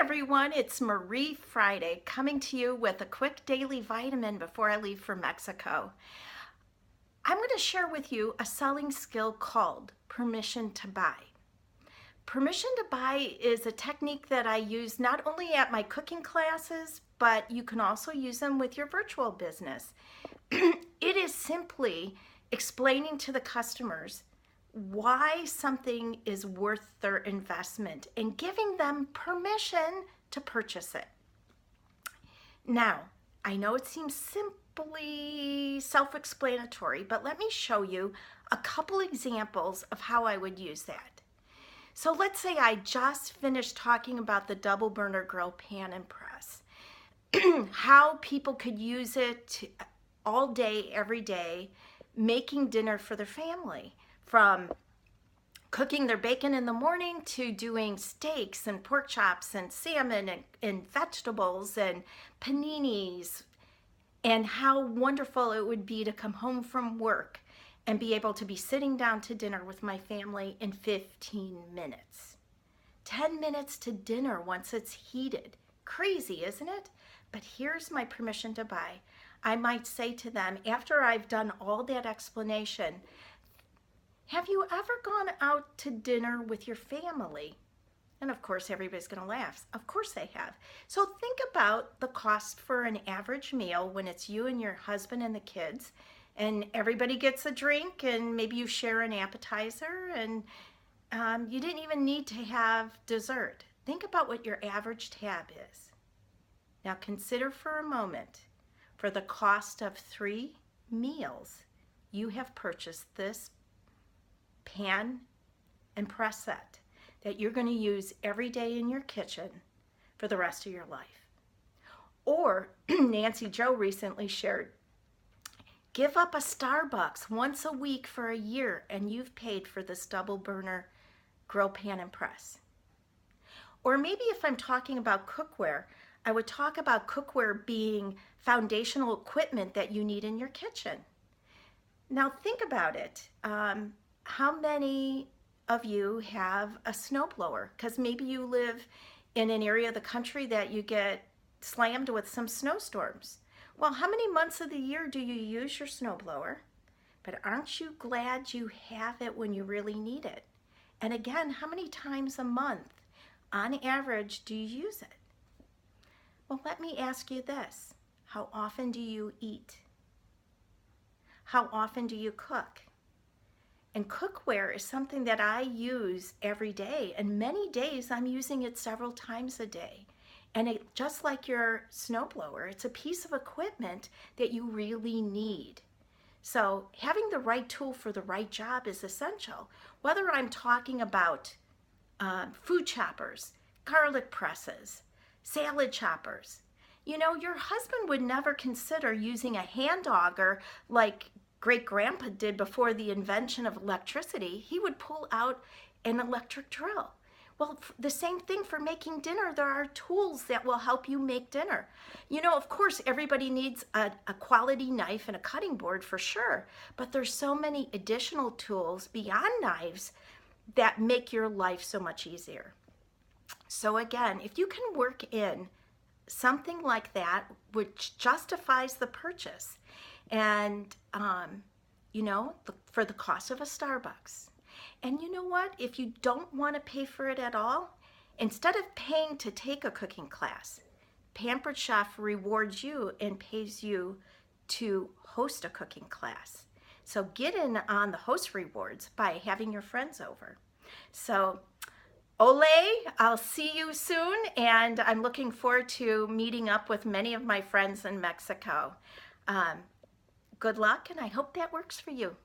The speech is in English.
everyone, it's Marie Friday coming to you with a quick daily vitamin before I leave for Mexico. I'm going to share with you a selling skill called permission to buy. Permission to buy is a technique that I use not only at my cooking classes, but you can also use them with your virtual business. It is simply explaining to the customers why something is worth their investment and giving them permission to purchase it. Now, I know it seems simply self-explanatory, but let me show you a couple examples of how I would use that. So let's say I just finished talking about the double burner grill pan and press, how people could use it all day, every day, making dinner for their family. From cooking their bacon in the morning to doing steaks and pork chops and salmon and vegetables and paninis, and how wonderful it would be to come home from work and be able to be sitting down to dinner with my family in 15 minutes. 10 minutes to dinner once it's heated. Crazy, isn't it? But here's my permission to buy. I might say to them, after I've done all that explanation, have you ever gone out to dinner with your family? And of course, everybody's going to laugh. Of course they have. So think about the cost for an average meal when it's you and your husband and the kids, and everybody gets a drink, and maybe you share an appetizer, and you didn't even need to have dessert. Think about what your average tab is. Now consider for a moment, for the cost of 3 meals, you have purchased this pan and press set that you're going to use every day in your kitchen for the rest of your life. Or Nancy Joe recently shared, give up a Starbucks once a week for a year and you've paid for this double burner grill pan and press. Or maybe if I'm talking about cookware, I would talk about cookware being foundational equipment that you need in your kitchen. Now think about it. How many of you have a snowblower? Because maybe you live in an area of the country that you get slammed with some snowstorms. Well, how many months of the year do you use your snowblower? But aren't you glad you have it when you really need it? And again, how many times a month, on average, do you use it? Well, let me ask you this. How often do you eat? How often do you cook? And cookware is something that I use every day, and many days I'm using it several times a day. And it, just like your snowblower, it's a piece of equipment that you really need. So having the right tool for the right job is essential. Whether I'm talking about food choppers, garlic presses, salad choppers. You know, your husband would never consider using a hand auger like great-grandpa did before the invention of electricity. He would pull out an electric drill. Well, the same thing for making dinner. There are tools that will help you make dinner. You know, of course, everybody needs a quality knife and a cutting board for sure, but there's so many additional tools beyond knives that make your life so much easier. So again, if you can work in something like that, which justifies the purchase, and you know, for the cost of a Starbucks. And you know what? If you don't want to pay for it at all, instead of paying to take a cooking class, Pampered Chef rewards you and pays you to host a cooking class. So get in on the host rewards by having your friends over. So ole, I'll see you soon, and I'm looking forward to meeting up with many of my friends in Mexico. Good luck, and I hope that works for you.